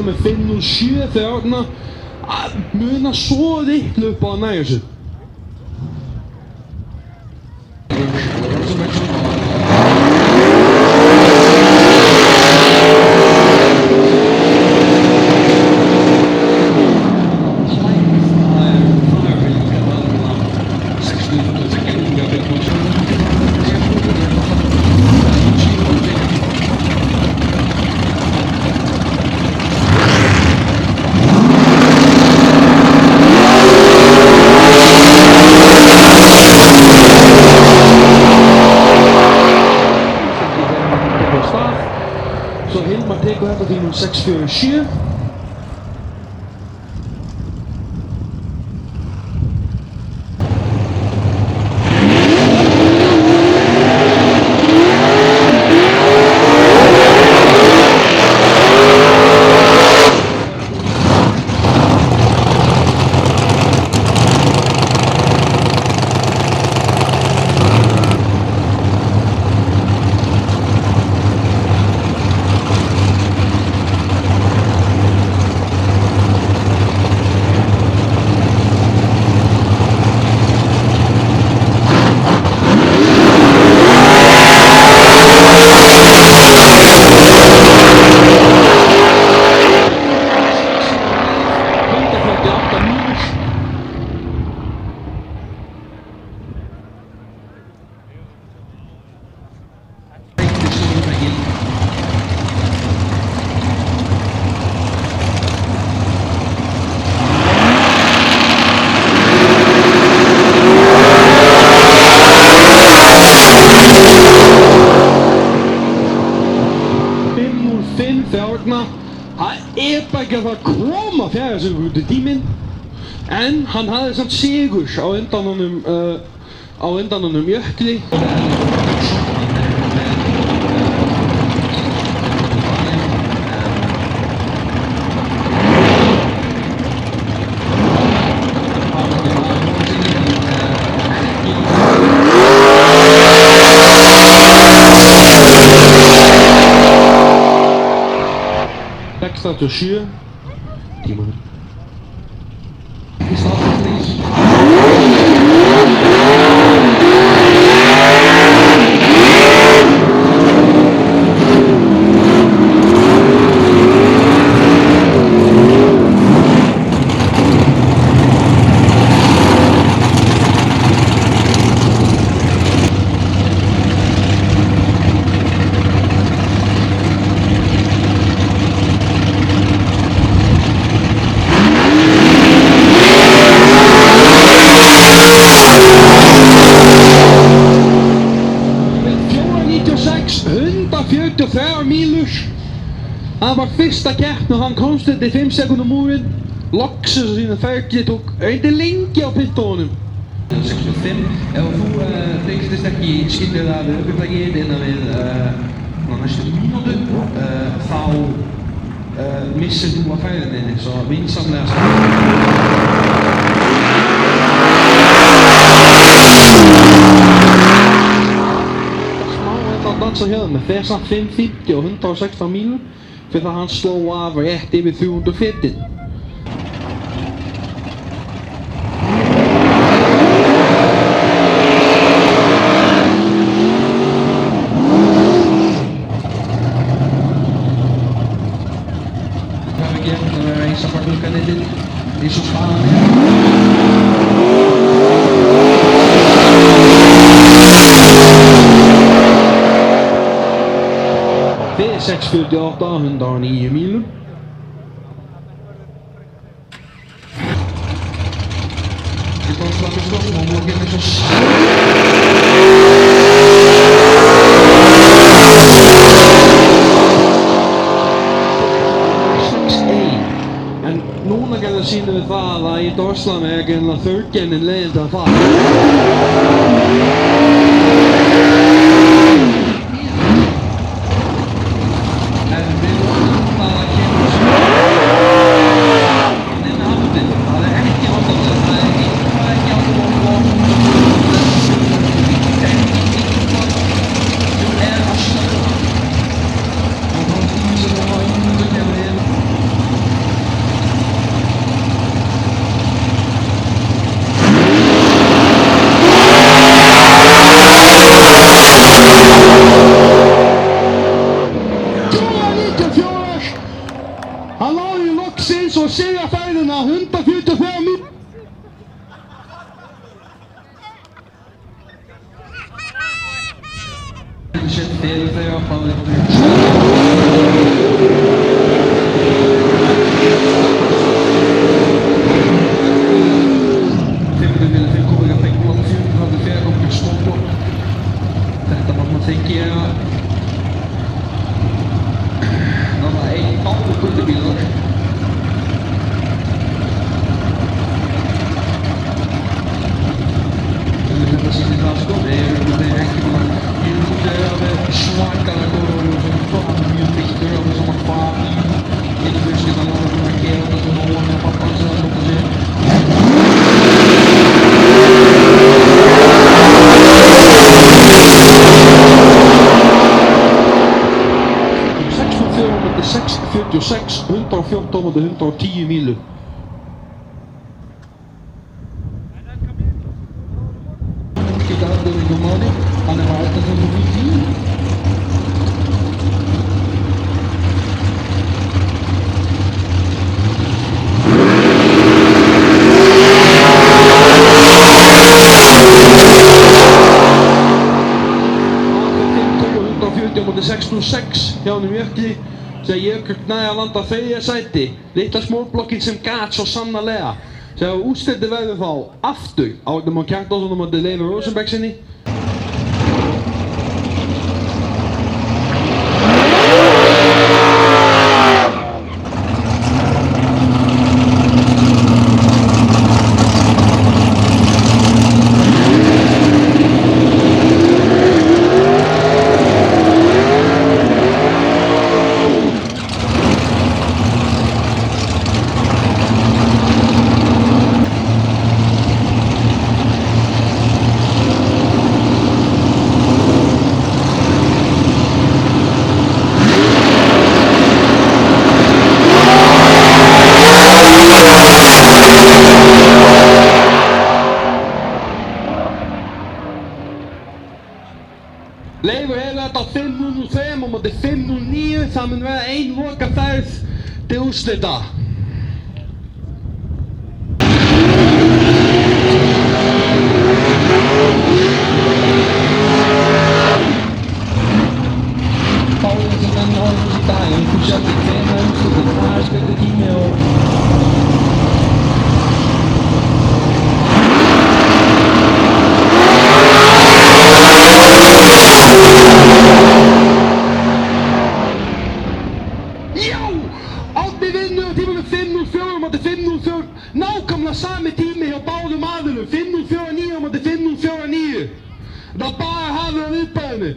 Tesla með 507 þegar muna svo litlu upp á að næja sig. Så Hilmar tekur þetta til 647. Það bara ekki að það koma fjæðarsekúndu tíminn, en hann hafði samt sigurs á undan honum Jökli. Staat er 7. Tímaður. Ekki staat er 3. Það var fyrsta keppni og hann komst þetta í 5 sekúndum múrin. Loksins á sína ferli tók eitthvað lengi á pittónum. 65, ef þú fylgist ekki skiljulega við ökuplagið innan við næstu mínútu, þá missir þú að ferðinni, svo vinsamlega smá að dansa hérna með þessa 550 og 116 mílur. Fyrir að hann sló af rétt yfir 300 fetin. Það var gefn að vera eins af farglugganettin eins og staðan er. V648, 109 mílur. Dit was wat ik nog mogelijk in met ons. En núna gæti sýnum við það að í Dorsland er ekki enn að þörgjennin leiðind að fara. stelu þegar þá Þetta var maður þykja það var einn báður guttubílar Þetta sýnir það sko, þeir eru ekki búin að alveg svakalega góður og mjög þykkur á þessum að hvað í fjölskyldan og að gera þetta og nóg með pappa hans að lóta sig 646, 114 og 110 mílu. Kita ada di rumah ni, ada apa yang begini? Á 606 hjá honum Jökli þegar Jökull næði að landa þriðja sæti, litla smólblokkin sem gat svo sannarlega. Þegar úrslitin verður þá aftur á Ármann Kjartansson á móti Leifur Rosenbergsinni. Leifur hefur þetta á 5:03 á móti 5:09, það mun vera ein lokaferð til úrslita. Báðir sem menn horfum í dag, einhver sjátti hvenær úrslita, það er spilti tími og nákvæmlega sami tími hjá báðum aðilum, 5:04.9 á móti 5:04.9. Það bara hafði á viðbæðinu.